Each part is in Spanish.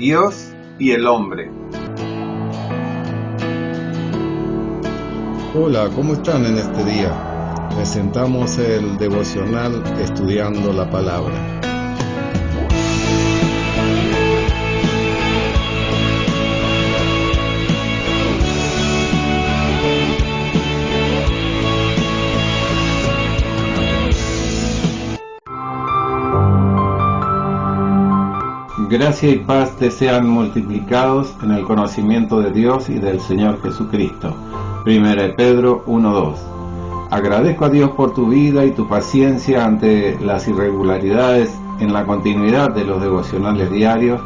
Dios y el hombre. Hola, ¿cómo están en este día? Presentamos el devocional Estudiando la Palabra. Gracia y paz te sean multiplicados en el conocimiento de Dios y del Señor Jesucristo. 1 Pedro 1:2. Agradezco a Dios por tu vida y tu paciencia ante las irregularidades en la continuidad de los devocionales diarios.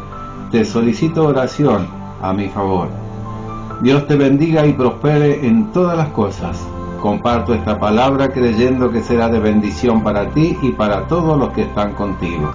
Te solicito oración a mi favor. Dios te bendiga y prospere en todas las cosas. Comparto esta palabra creyendo que será de bendición para ti y para todos los que están contigo.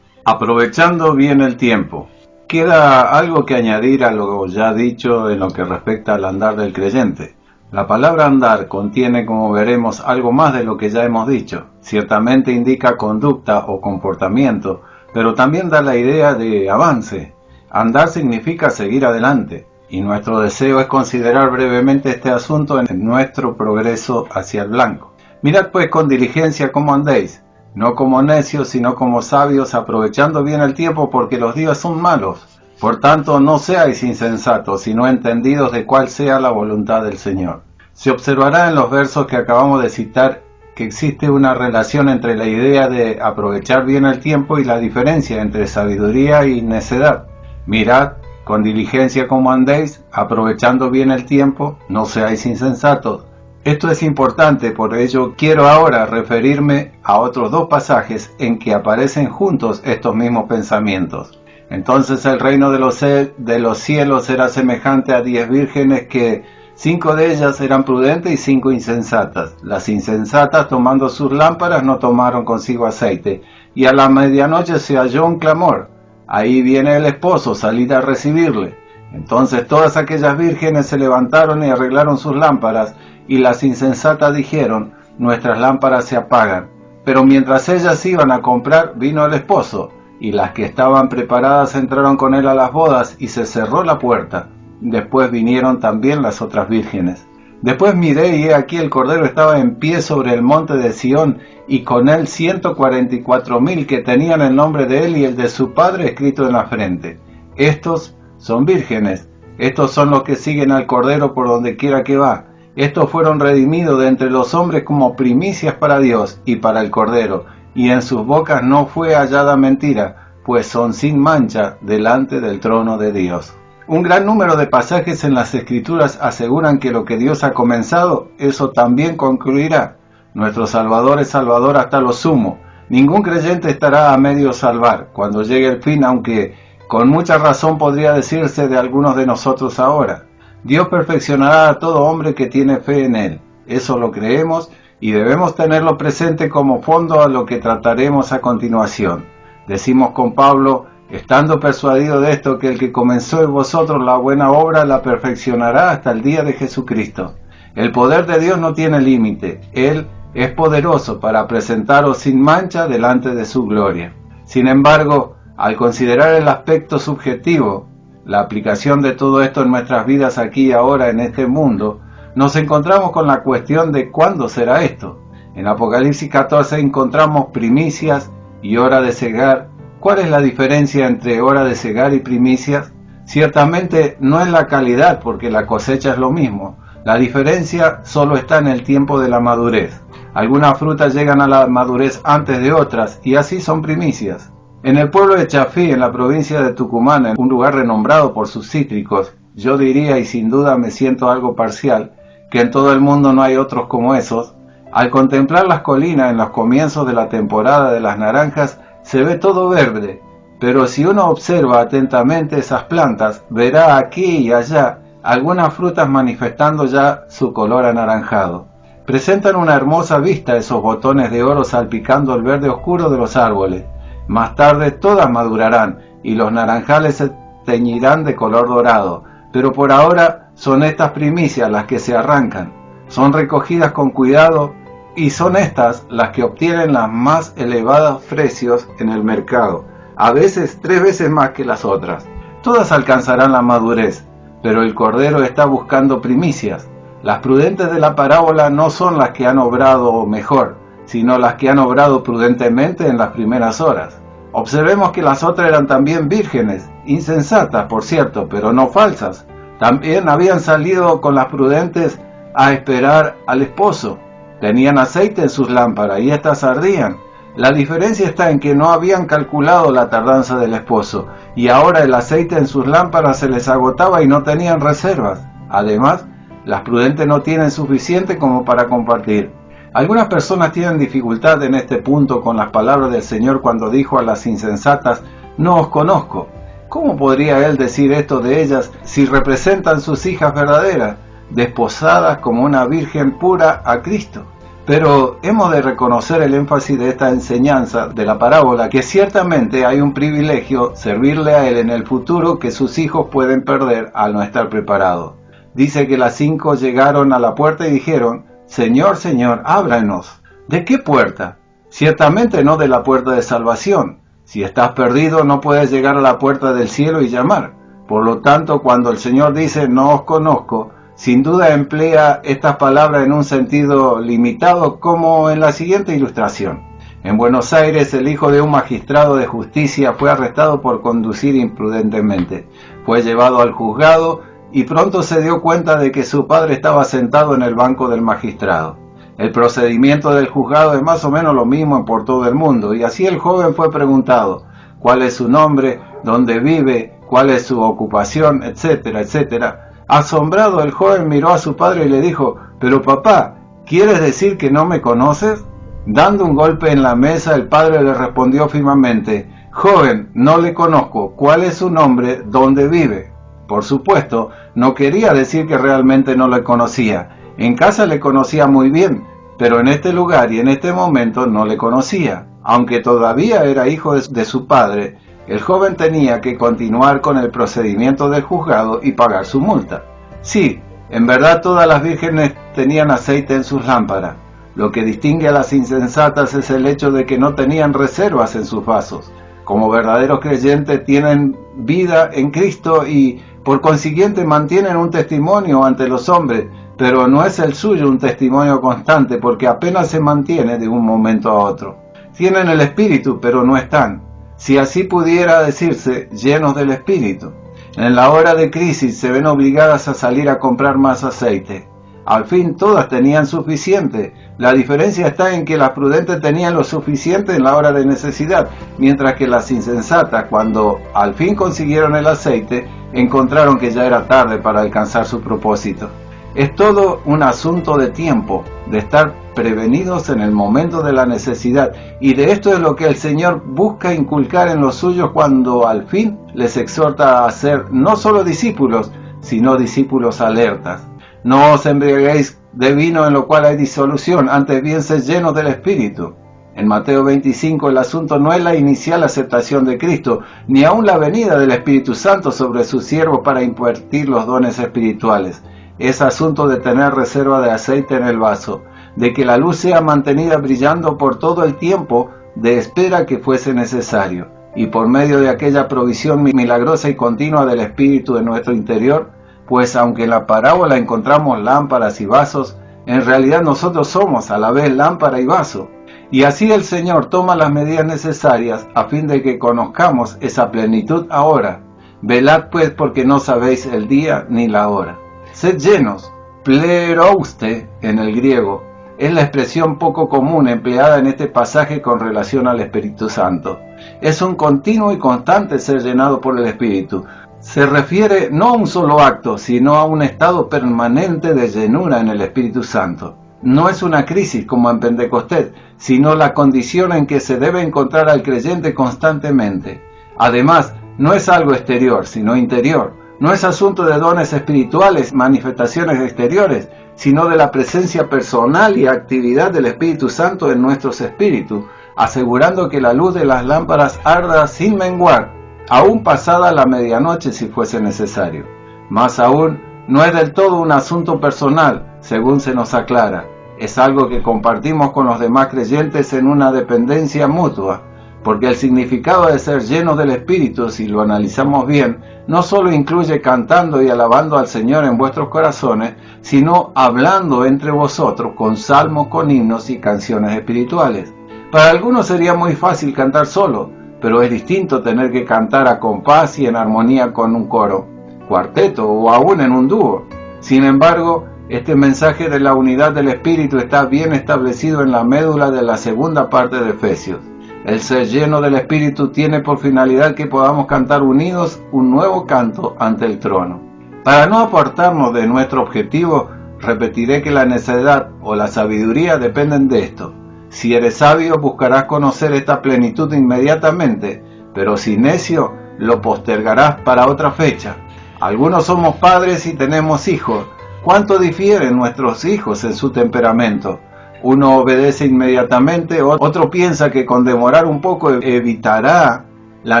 Aprovechando bien el tiempo. Queda algo que añadir a lo ya dicho en lo que respecta al andar del creyente. La palabra andar contiene, como veremos, algo más de lo que ya hemos dicho. Ciertamente indica conducta o comportamiento, pero también da la idea de avance. Andar significa seguir adelante, y nuestro deseo es considerar brevemente este asunto en nuestro progreso hacia el blanco. Mirad pues con diligencia cómo andéis, no como necios, sino como sabios, aprovechando bien el tiempo, porque los días son malos. Por tanto, no seáis insensatos, sino entendidos de cuál sea la voluntad del Señor. Se observará en los versos que acabamos de citar que existe una relación entre la idea de aprovechar bien el tiempo y la diferencia entre sabiduría y necedad. Mirad con diligencia cómo andéis, aprovechando bien el tiempo, no seáis insensatos. Esto es importante, por ello quiero ahora referirme a otros dos pasajes en que aparecen juntos estos mismos pensamientos. Entonces el reino de los cielos será semejante a 10 vírgenes que 5 de ellas eran prudentes y 5 insensatas. Las insensatas, tomando sus lámparas, no tomaron consigo aceite, y a la medianoche se halló un clamor: ahí viene el esposo, salid a recibirle. Entonces todas aquellas vírgenes se levantaron y arreglaron sus lámparas, y las insensatas dijeron: nuestras lámparas se apagan. Pero mientras ellas iban a comprar, vino el esposo, y las que estaban preparadas entraron con él a las bodas, y se cerró la puerta. Después vinieron también las otras vírgenes. Después miré, y he aquí el Cordero estaba en pie sobre el monte de Sión, y con él 144,000 que tenían el nombre de él y el de su padre escrito en la frente. Estos son vírgenes, estos son los que siguen al Cordero por donde quiera que va. Estos fueron redimidos de entre los hombres como primicias para Dios y para el Cordero, y en sus bocas no fue hallada mentira, pues son sin mancha delante del trono de Dios. Un gran número de pasajes en las Escrituras aseguran que lo que Dios ha comenzado, eso también concluirá. Nuestro Salvador es Salvador hasta lo sumo. Ningún creyente estará a medio salvar cuando llegue el fin, aunque con mucha razón podría decirse de algunos de nosotros ahora. Dios perfeccionará a todo hombre que tiene fe en Él. Eso lo creemos y debemos tenerlo presente como fondo a lo que trataremos a continuación. Decimos con Pablo: estando persuadido de esto, que el que comenzó en vosotros la buena obra la perfeccionará hasta el día de Jesucristo. El poder de Dios no tiene límite. Él es poderoso para presentaros sin mancha delante de su gloria. Sin embargo, al considerar el aspecto subjetivo, la aplicación de todo esto en nuestras vidas aquí y ahora en este mundo, nos encontramos con la cuestión de cuándo será esto. En Apocalipsis 14 encontramos primicias y hora de segar. ¿Cuál es la diferencia entre hora de segar y primicias? Ciertamente no es la calidad, porque la cosecha es lo mismo. La diferencia solo está en el tiempo de la madurez. Algunas frutas llegan a la madurez antes de otras, y así son primicias. En el pueblo de Chafí, en la provincia de Tucumán, en un lugar renombrado por sus cítricos, yo diría, y sin duda me siento algo parcial, que en todo el mundo no hay otros como esos. Al contemplar las colinas en los comienzos de la temporada de las naranjas, se ve todo verde, pero si uno observa atentamente esas plantas, verá aquí y allá algunas frutas manifestando ya su color anaranjado. Presentan una hermosa vista esos botones de oro salpicando el verde oscuro de los árboles. Más tarde todas madurarán y los naranjales se teñirán de color dorado, pero por ahora son estas primicias las que se arrancan. Son recogidas con cuidado y son estas las que obtienen los más elevados precios en el mercado, a veces 3 veces más que las otras. Todas alcanzarán la madurez, pero el Cordero está buscando primicias. Las prudentes de la parábola no son las que han obrado mejor, sino las que han obrado prudentemente en las primeras horas. Observemos que las otras eran también vírgenes, insensatas por cierto, pero no falsas. También habían salido con las prudentes a esperar al esposo. Tenían aceite en sus lámparas y éstas ardían. La diferencia está en que no habían calculado la tardanza del esposo, y ahora el aceite en sus lámparas se les agotaba y no tenían reservas. Además, las prudentes no tienen suficiente como para compartir. Algunas personas tienen dificultad en este punto con las palabras del Señor cuando dijo a las insensatas: no os conozco. ¿Cómo podría Él decir esto de ellas si representan sus hijas verdaderas, desposadas como una virgen pura a Cristo? Pero hemos de reconocer el énfasis de esta enseñanza de la parábola, que ciertamente hay un privilegio servirle a Él en el futuro que sus hijos pueden perder al no estar preparados. Dice que las 5 llegaron a la puerta y dijeron: Señor, Señor, ábranos. ¿De qué puerta? Ciertamente no de la puerta de salvación. Si estás perdido no puedes llegar a la puerta del cielo y llamar. Por lo tanto, cuando el Señor dice no os conozco, sin duda emplea estas palabras en un sentido limitado, como en la siguiente ilustración. En Buenos Aires, el hijo de un magistrado de justicia fue arrestado por conducir imprudentemente. Fue llevado al juzgado y pronto se dio cuenta de que su padre estaba sentado en el banco del magistrado. El procedimiento del juzgado es más o menos lo mismo por todo el mundo, y así el joven fue preguntado cuál es su nombre, dónde vive, cuál es su ocupación, etcétera, etcétera. Asombrado, el joven miró a su padre y le dijo: «Pero papá, ¿quieres decir que no me conoces?». Dando un golpe en la mesa, el padre le respondió firmemente: «Joven, no le conozco. ¿Cuál es su nombre? ¿Dónde vive?». Por supuesto, no quería decir que realmente no le conocía. En casa le conocía muy bien, pero en este lugar y en este momento no le conocía. Aunque todavía era hijo de su padre, el joven tenía que continuar con el procedimiento del juzgado y pagar su multa. Sí, en verdad todas las vírgenes tenían aceite en sus lámparas. Lo que distingue a las insensatas es el hecho de que no tenían reservas en sus vasos. Como verdaderos creyentes tienen vida en Cristo y por consiguiente mantienen un testimonio ante los hombres, pero no es el suyo un testimonio constante porque apenas se mantiene de un momento a otro. Tienen el Espíritu, pero no están, si así pudiera decirse, llenos del Espíritu. En la hora de crisis se ven obligadas a salir a comprar más aceite. Al fin todas tenían suficiente. La diferencia está en que las prudentes tenían lo suficiente en la hora de necesidad, mientras que las insensatas, cuando al fin consiguieron el aceite, encontraron que ya era tarde para alcanzar su propósito. Es todo un asunto de tiempo, de estar prevenidos en el momento de la necesidad, y de esto es lo que el Señor busca inculcar en los suyos cuando al fin les exhorta a ser no solo discípulos, sino discípulos alertas. No os embriaguéis de vino en lo cual hay disolución, antes bien sed llenos del Espíritu. En Mateo 25 el asunto no es la inicial aceptación de Cristo, ni aún la venida del Espíritu Santo sobre sus siervos para impartir los dones espirituales. Es asunto de tener reserva de aceite en el vaso, de que la luz sea mantenida brillando por todo el tiempo de espera que fuese necesario, y por medio de aquella provisión milagrosa y continua del Espíritu en nuestro interior, pues aunque en la parábola encontramos lámparas y vasos, en realidad nosotros somos a la vez lámpara y vaso. Y así el Señor toma las medidas necesarias a fin de que conozcamos esa plenitud ahora. Velad pues porque no sabéis el día ni la hora. Sed llenos, plerouste en el griego, es la expresión poco común empleada en este pasaje con relación al Espíritu Santo. Es un continuo y constante ser llenado por el Espíritu. Se refiere no a un solo acto, sino a un estado permanente de llenura en el Espíritu Santo. No es una crisis como en Pentecostés, sino la condición en que se debe encontrar al creyente constantemente. Además, no es algo exterior, sino interior. No es asunto de dones espirituales, manifestaciones exteriores, sino de la presencia personal y actividad del Espíritu Santo en nuestros espíritus, asegurando que la luz de las lámparas arda sin menguar, aún pasada la medianoche si fuese necesario. Más aún, no es del todo un asunto personal, según se nos aclara. es algo que compartimos con los demás creyentes en una dependencia mutua, porque el significado de ser llenos del Espíritu, si lo analizamos bien, no solo incluye cantando y alabando al Señor en vuestros corazones, sino hablando entre vosotros con salmos, con himnos y canciones espirituales. Para algunos sería muy fácil cantar solo, pero es distinto tener que cantar a compás y en armonía con un coro, cuarteto o aún en un dúo. Sin embargo, este mensaje de la unidad del Espíritu está bien establecido en la médula de la segunda parte de Efesios. El ser lleno del Espíritu tiene por finalidad que podamos cantar unidos un nuevo canto ante el trono. Para no apartarnos de nuestro objetivo, repetiré que la necedad o la sabiduría dependen de esto. Si eres sabio, buscarás conocer esta plenitud inmediatamente, pero si necio, lo postergarás para otra fecha. Algunos somos padres y tenemos hijos. ¿Cuánto difieren nuestros hijos en su temperamento? Uno obedece inmediatamente, otro piensa que con demorar un poco evitará la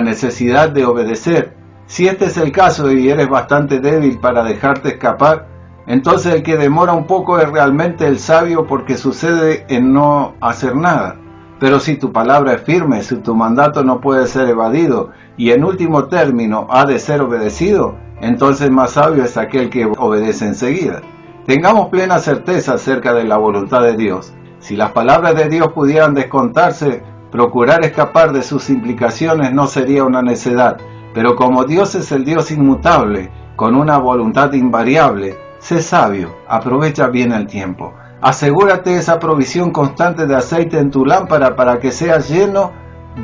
necesidad de obedecer. Si este es el caso y eres bastante débil para dejarte escapar, entonces el que demora un poco es realmente el sabio, porque sucede en no hacer nada. Pero si tu palabra es firme, si tu mandato no puede ser evadido y en último término ha de ser obedecido, entonces más sabio es aquel que obedece enseguida. Tengamos plena certeza acerca de la voluntad de Dios. Si las palabras de Dios pudieran descontarse, procurar escapar de sus implicaciones no sería una necedad. Pero como Dios es el Dios inmutable, con una voluntad invariable, sé sabio, aprovecha bien el tiempo. Asegúrate esa provisión constante de aceite en tu lámpara para que seas lleno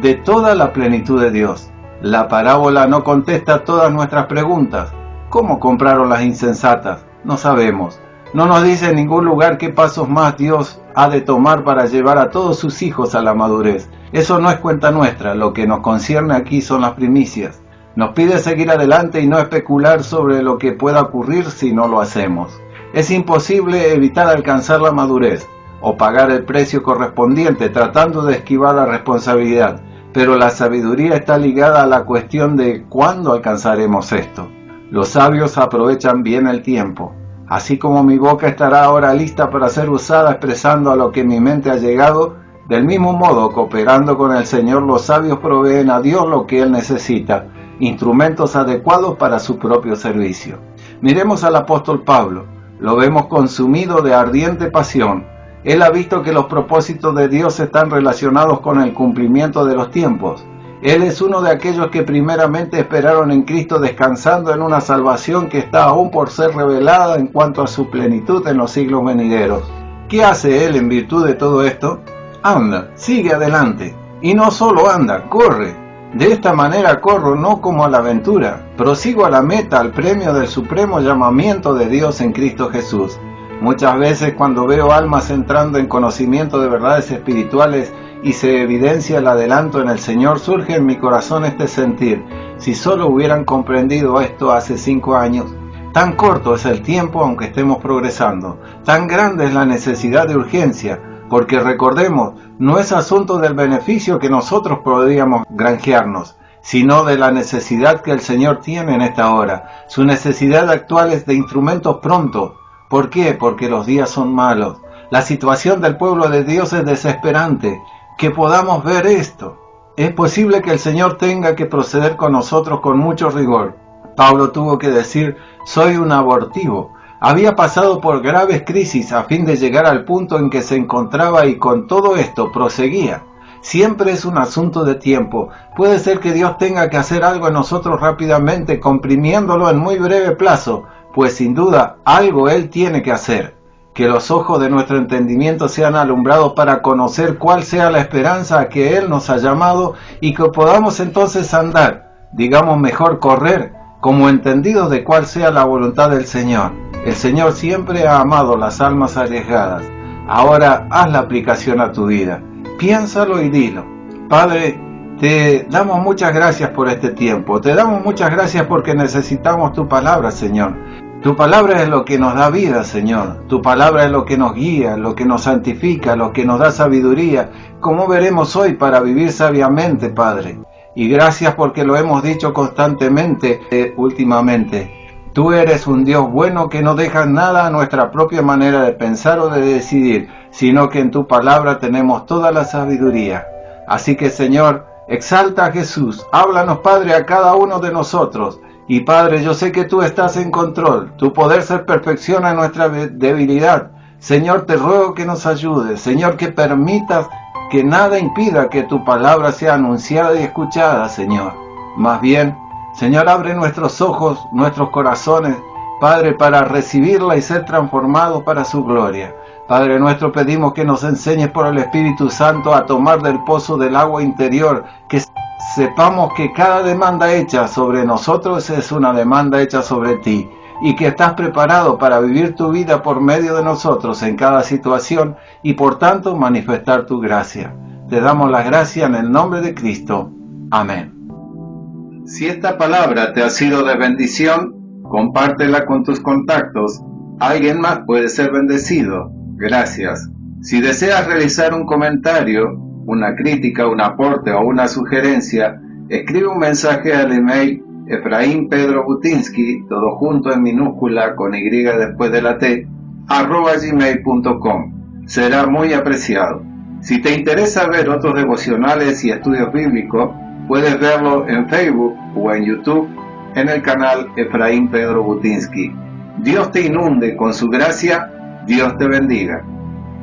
de toda la plenitud de Dios. La parábola no contesta todas nuestras preguntas. ¿Cómo compraron las insensatas? No sabemos. No nos dice en ningún lugar qué pasos más Dios ha de tomar para llevar a todos sus hijos a la madurez. Eso no es cuenta nuestra. Lo que nos concierne aquí son las primicias. Nos pide seguir adelante y no especular sobre lo que pueda ocurrir si no lo hacemos. Es imposible evitar alcanzar la madurez o pagar el precio correspondiente tratando de esquivar la responsabilidad, pero la sabiduría está ligada a la cuestión de cuándo alcanzaremos esto. Los sabios aprovechan bien el tiempo. Así como mi boca estará ahora lista para ser usada expresando a lo que mi mente ha llegado, del mismo modo, cooperando con el Señor, los sabios proveen a Dios lo que Él necesita, instrumentos adecuados para su propio servicio. Miremos al apóstol Pablo. Lo vemos consumido de ardiente pasión. Él ha visto que los propósitos de Dios están relacionados con el cumplimiento de los tiempos. Él es uno de aquellos que primeramente esperaron en Cristo, descansando en una salvación que está aún por ser revelada en cuanto a su plenitud en los siglos venideros. ¿Qué hace Él en virtud de todo esto? Anda, sigue adelante. Y no solo anda, corre. De esta manera corro no como a la aventura, prosigo a la meta, al premio del supremo llamamiento de Dios en Cristo Jesús. Muchas veces cuando veo almas entrando en conocimiento de verdades espirituales y se evidencia el adelanto en el Señor, surge en mi corazón este sentir: si solo hubieran comprendido esto hace 5 años. Tan corto es el tiempo aunque estemos progresando, tan grande es la necesidad de urgencia, porque recordemos, no es asunto del beneficio que nosotros podríamos granjearnos, sino de la necesidad que el Señor tiene en esta hora. Su necesidad actual es de instrumentos prontos. ¿Por qué? Porque los días son malos. La situación del pueblo de Dios es desesperante. Que podamos ver esto. Es posible que el Señor tenga que proceder con nosotros con mucho rigor. Pablo tuvo que decir: soy un abortivo. Había pasado por graves crisis a fin de llegar al punto en que se encontraba, y con todo esto proseguía. Siempre es un asunto de tiempo. Puede ser que Dios tenga que hacer algo en nosotros rápidamente, comprimiéndolo en muy breve plazo, pues sin duda algo Él tiene que hacer. Que los ojos de nuestro entendimiento sean alumbrados para conocer cuál sea la esperanza a que Él nos ha llamado, y que podamos entonces andar, digamos mejor correr, como entendidos de cuál sea la voluntad del Señor. El Señor siempre ha amado las almas arriesgadas. Ahora haz la aplicación a tu vida. Piénsalo y dilo. Padre, te damos muchas gracias por este tiempo. Te damos muchas gracias porque necesitamos tu palabra, Señor. Tu palabra es lo que nos da vida, Señor. Tu palabra es lo que nos guía, lo que nos santifica, lo que nos da sabiduría, como veremos hoy, para vivir sabiamente, Padre. Y gracias porque lo hemos dicho constantemente últimamente. Tú eres un Dios bueno que no dejas nada a nuestra propia manera de pensar o de decidir, sino que en tu palabra tenemos toda la sabiduría. Así que, Señor, exalta a Jesús, háblanos, Padre, a cada uno de nosotros. Y Padre, yo sé que tú estás en control, tu poder se perfecciona en nuestra debilidad. Señor, te ruego que nos ayudes, Señor, que permitas que nada impida que tu palabra sea anunciada y escuchada, Señor. Más bien, Señor, abre nuestros ojos, nuestros corazones, Padre, para recibirla y ser transformados para su gloria. Padre nuestro, pedimos que nos enseñes por el Espíritu Santo a tomar del pozo del agua interior, que sepamos que cada demanda hecha sobre nosotros es una demanda hecha sobre ti, y que estás preparado para vivir tu vida por medio de nosotros en cada situación y por tanto manifestar tu gracia. Te damos las gracias en el nombre de Cristo. Amén. Si esta palabra te ha sido de bendición, compártela con tus contactos. Alguien más puede ser bendecido. Gracias. Si deseas realizar un comentario, una crítica, un aporte o una sugerencia, escribe un mensaje al email Efraín Pedro Butinsky, todo junto en minúscula con Y después de la T, @gmail.com. Será muy apreciado. Si te interesa ver otros devocionales y estudios bíblicos, puedes verlo en Facebook o en YouTube en el canal Efraín Pedro Butinsky. Dios te inunde con su gracia. Dios te bendiga.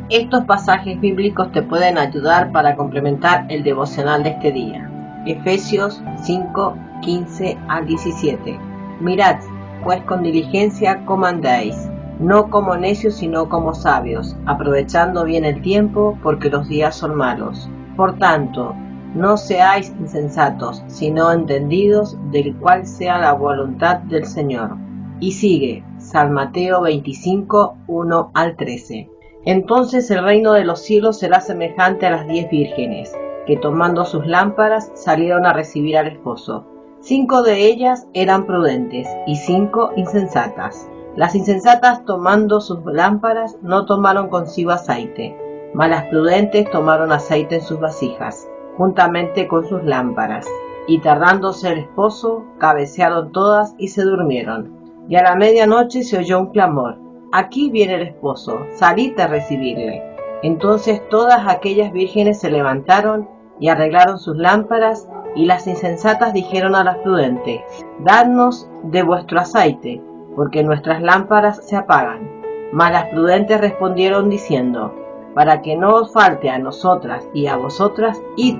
Estos pasajes bíblicos te pueden ayudar para complementar el devocional de este día. Efesios 5, 15 al 17. Mirad, pues con diligencia cómo andéis, no como necios sino como sabios, aprovechando bien el tiempo, porque los días son malos. Por tanto, no seáis insensatos, sino entendidos del cual sea la voluntad del Señor. Y sigue, San Mateo 25, 1 al 13. Entonces el reino de los cielos será semejante a las 10 vírgenes, que tomando sus lámparas salieron a recibir al esposo. 5 de ellas eran prudentes y 5 insensatas. Las insensatas, tomando sus lámparas, no tomaron consigo aceite, mas las prudentes tomaron aceite en sus vasijas, juntamente con sus lámparas. Y tardándose el esposo, cabecearon todas y se durmieron. Y a la medianoche se oyó un clamor: aquí viene el esposo, salid a recibirle. Entonces todas aquellas vírgenes se levantaron y arreglaron sus lámparas, y las insensatas dijeron a las prudentes: dadnos de vuestro aceite, porque nuestras lámparas se apagan. Mas las prudentes respondieron diciendo: para que no os falte a nosotras y a vosotras, id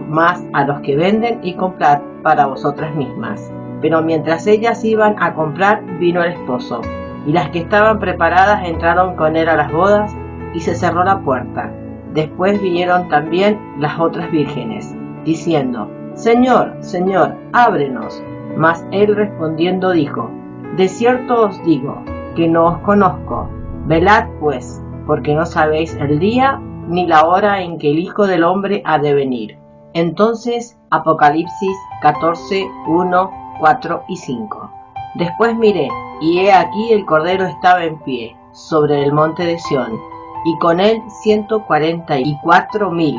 más a los que venden y comprad para vosotras mismas. Pero mientras ellas iban a comprar, vino el esposo, y las que estaban preparadas entraron con él a las bodas, y se cerró la puerta. Después vinieron también las otras vírgenes, diciendo: Señor, Señor, ábrenos. Mas él respondiendo dijo: de cierto os digo, que no os conozco. Velad pues, porque no sabéis el día ni la hora en que el Hijo del Hombre ha de venir. Entonces, Apocalipsis 14, 1, 4 y 5. Después miré, y he aquí el Cordero estaba en pie, sobre el monte de Sión, y con él 144,000,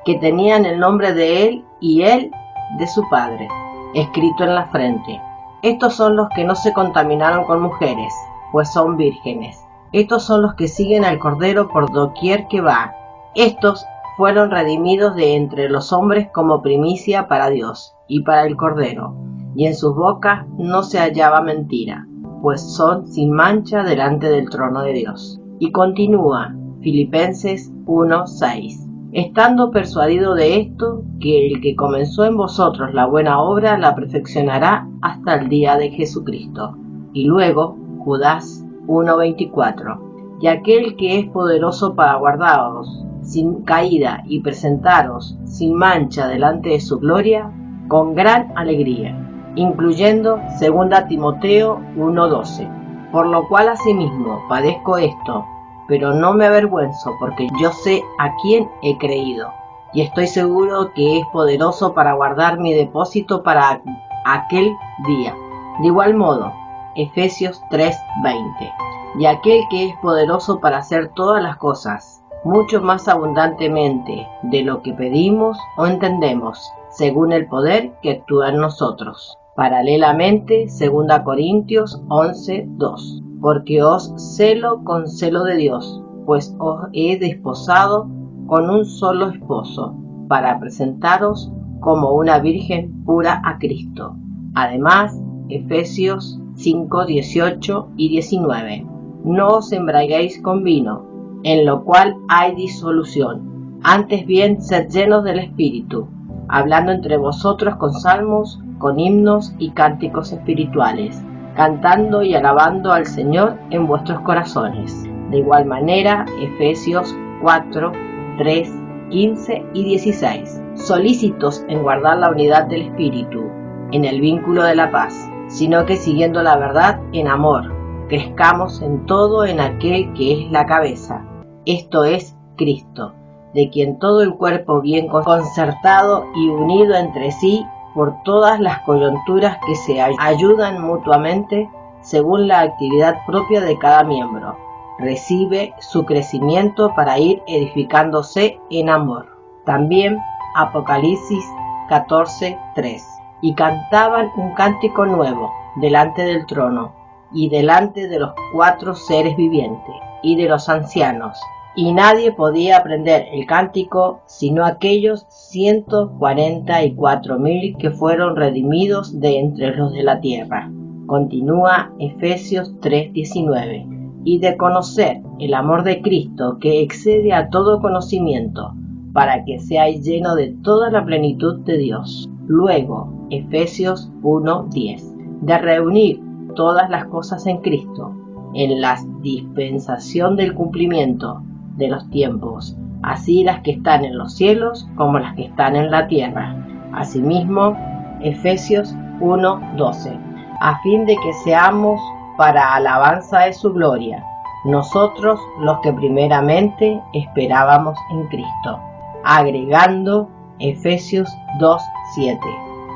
que tenían el nombre de él y él de su Padre, escrito en la frente. Estos son los que no se contaminaron con mujeres, pues son vírgenes. Estos son los que siguen al Cordero por doquier que va. Estos fueron redimidos de entre los hombres como primicia para Dios y para el Cordero, y en sus bocas no se hallaba mentira, pues son sin mancha delante del trono de Dios. Y continúa, Filipenses 1:6. Estando persuadido de esto, que el que comenzó en vosotros la buena obra la perfeccionará hasta el día de Jesucristo. Y luego, Judas 1:24. Y aquel que es poderoso para guardaros sin caída y presentaros sin mancha delante de su gloria, con gran alegría, incluyendo 2 Timoteo 1:12. Por lo cual asimismo padezco esto, pero no me avergüenzo, porque yo sé a quién he creído, y estoy seguro que es poderoso para guardar mi depósito para aquel día. De igual modo, Efesios 3:20. Y aquel que es poderoso para hacer todas las cosas, mucho más abundantemente de lo que pedimos o entendemos, según el poder que actúa en nosotros. Paralelamente, 2 Corintios 11:2. Porque os celo con celo de Dios, pues os he desposado con un solo esposo, para presentaros como una virgen pura a Cristo. Además, Efesios 5, 18 y 19. No os embriaguéis con vino, en lo cual hay disolución. Antes bien, sed llenos del Espíritu, hablando entre vosotros con salmos, con himnos y cánticos espirituales, cantando y alabando al Señor en vuestros corazones. De igual manera, Efesios 4, 3, 15 y 16. Solícitos en guardar la unidad del Espíritu, en el vínculo de la paz, sino que siguiendo la verdad en amor, crezcamos en todo en aquel que es la cabeza, esto es Cristo, de quien todo el cuerpo bien concertado y unido entre sí por todas las coyunturas que se ayudan mutuamente según la actividad propia de cada miembro, recibe su crecimiento para ir edificándose en amor. También Apocalipsis 14:3. Y cantaban un cántico nuevo delante del trono y delante de los 4 seres vivientes y de los ancianos, y nadie podía aprender el cántico sino aquellos 144.000 que fueron redimidos de entre los de la tierra. Continúa Efesios 3:19. Y de conocer el amor de Cristo que excede a todo conocimiento, para que seáis llenos de toda la plenitud de Dios. Luego, Efesios 1:10. De reunir todas las cosas en Cristo, en la dispensación del cumplimiento de los tiempos, así las que están en los cielos como las que están en la tierra. Asimismo, Efesios 1:12. A fin de que seamos para alabanza de su gloria, nosotros los que primeramente esperábamos en Cristo. Agregando Efesios 2:7,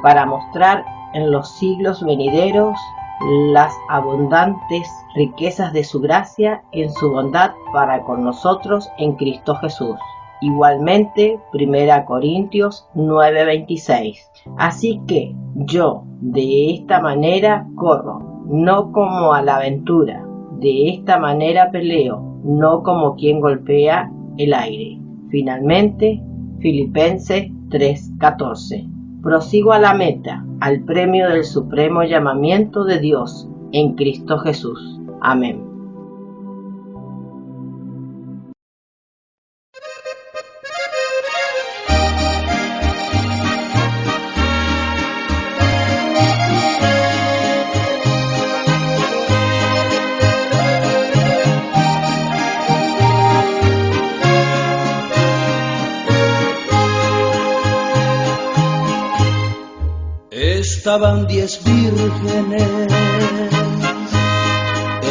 para mostrar en los siglos venideros las abundantes riquezas de su gracia en su bondad para con nosotros en Cristo Jesús. Igualmente, 1 Corintios 9:26. Así que yo de esta manera corro, no como a la aventura, de esta manera peleo, no como quien golpea el aire. Finalmente, Filipenses 3:14. Prosigo a la meta, al premio del supremo llamamiento de Dios en Cristo Jesús. Amén. Estaban 10 vírgenes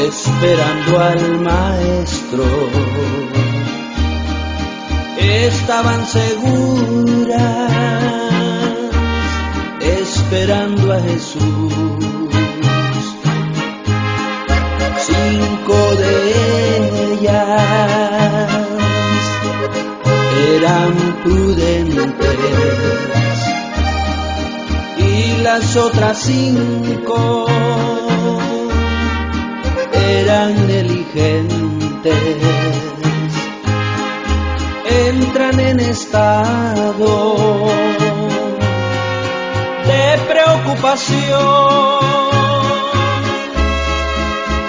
esperando al maestro. Estaban seguras esperando a Jesús. 5 de ellas eran prudentes y las otras 5 eran negligentes. Entran en estado de preocupación,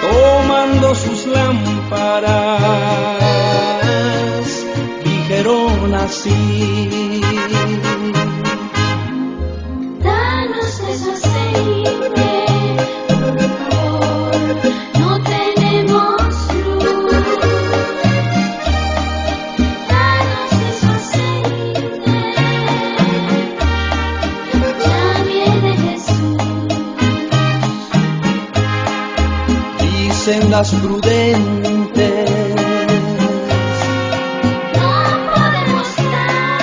tomando sus lámparas, dijeron así: danos ese aceite, por favor, no tenemos luz. Danos ese aceite, ya viene Jesús. Dicen las prudentes: No podemos estar,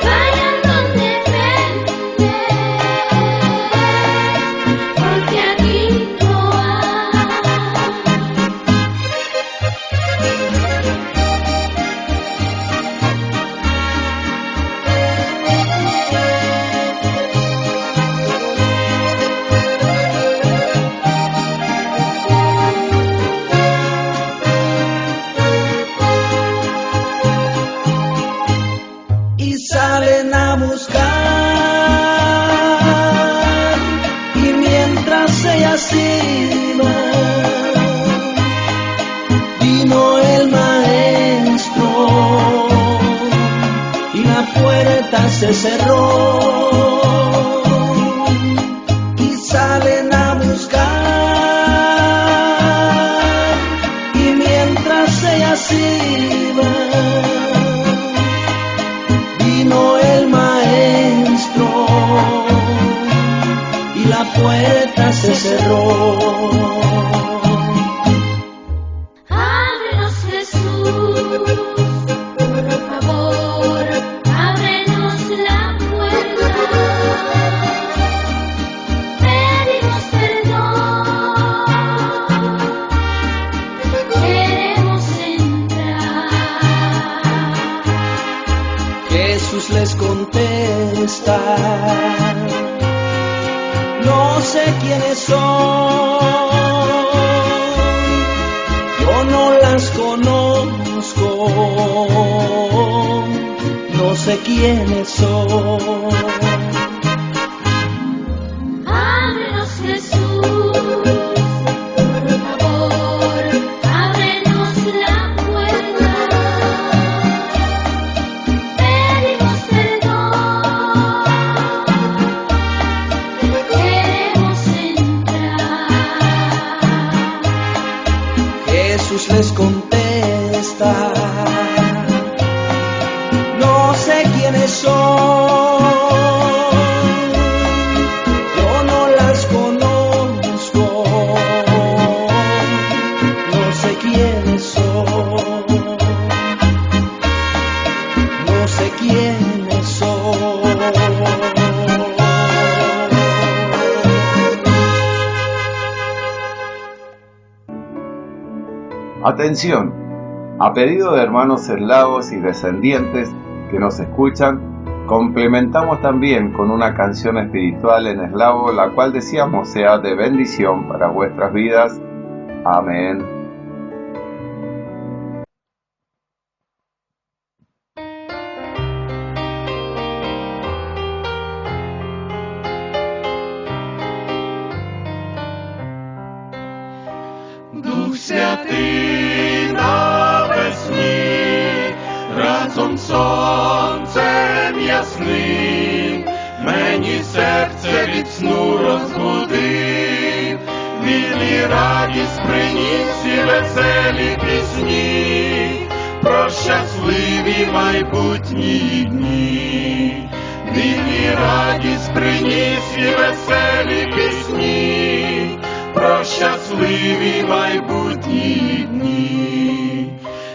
vayan donde venden, porque aquí no hay. así va. Vino el maestro y la puerta se cerró. Y salen a buscar, y mientras ellas iban, vino el maestro y la puerta se cerró. Ábrenos, Jesús, por favor, ábrenos la puerta. Pedimos perdón, queremos entrar. Jesús les contesta: no sé quiénes son, yo no las conozco, no sé quiénes son. Ábrenos, Jesús, por favor, ábrenos la puerta. Pedimos perdón, queremos entrar. Jesús les contesta: no sé quiénes son, yo no las conozco, no sé quiénes son, no sé quiénes son. Atención, a pedido de hermanos eslavos y descendientes que nos escuchan, complementamos también con una canción espiritual en eslavo, la cual deseamos sea de bendición para vuestras vidas. Amén. Дух Святий навесні, разом з сонцем ясним, мені серце від сну розбудив, він і радість приніс і веселі пісні, про щасливі майбутні дні. Він і радість приніс і веселі пісні, про щасливі майбутні дні.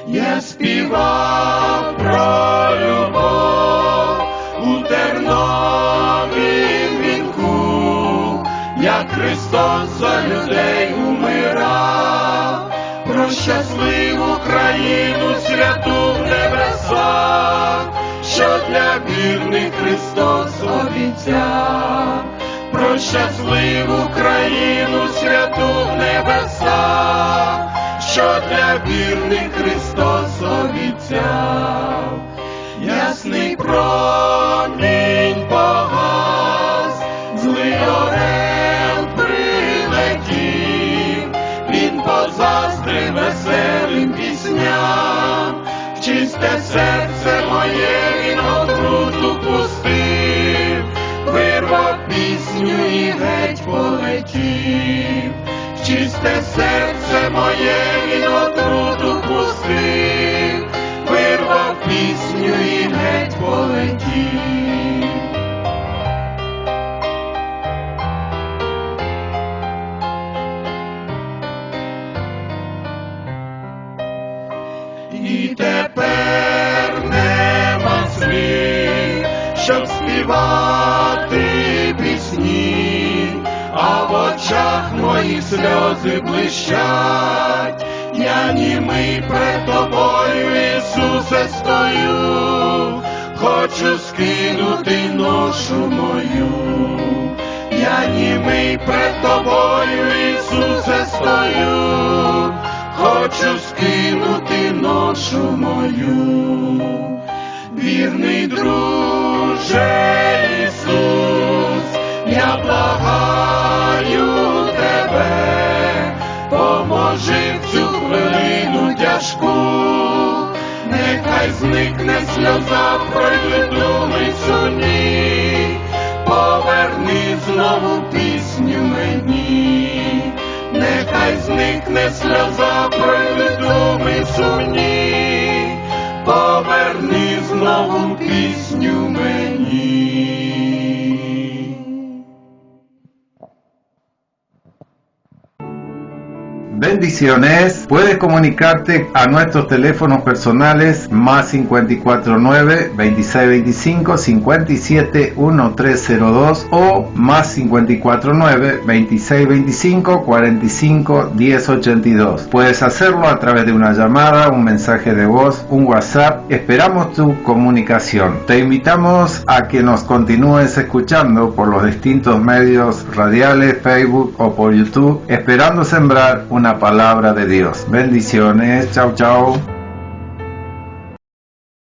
Я співав про любов у терновім вінку, як Христос за людей умирав, про щасливу країну святу в небесах, що для вірних Христос обіцяв. Про щасливу країну святу в небесах, що для вірних Христос обіцяв. Ясний промінь погас, злий орел прилетів, він позаздрив веселим пісням, в чисте серце моє він отруту пустив, вирвав пісню і геть полетів. В чисте серце моє він отруту пустив, вирвав пісню і геть полетів. І тепер нема слів, щоб співати пісні, а в очах мої сльози блищать. Я німий пред тобою, Ісусе, стою, хочу скинути ношу мою. Я німий пред тобою, Ісусе, стою, хочу скинути ношу мою. Вірний друже Ісус, я благаю тебе, зникне сльоза, пройдуть думи сумні, поверни знову пісню мені. Нехай зникне сльоза, пройдуть думи сумні, поверни знову пісню мені. Bendiciones. Puedes comunicarte a nuestros teléfonos personales más 549-2625-571302 o más 549-2625-451082. Puedes hacerlo a través de una llamada, un mensaje de voz, un WhatsApp. Esperamos tu comunicación. Te invitamos a que nos continúes escuchando por los distintos medios radiales, Facebook o por YouTube, esperando sembrar una palabra de Dios. Bendiciones. Chao, chao.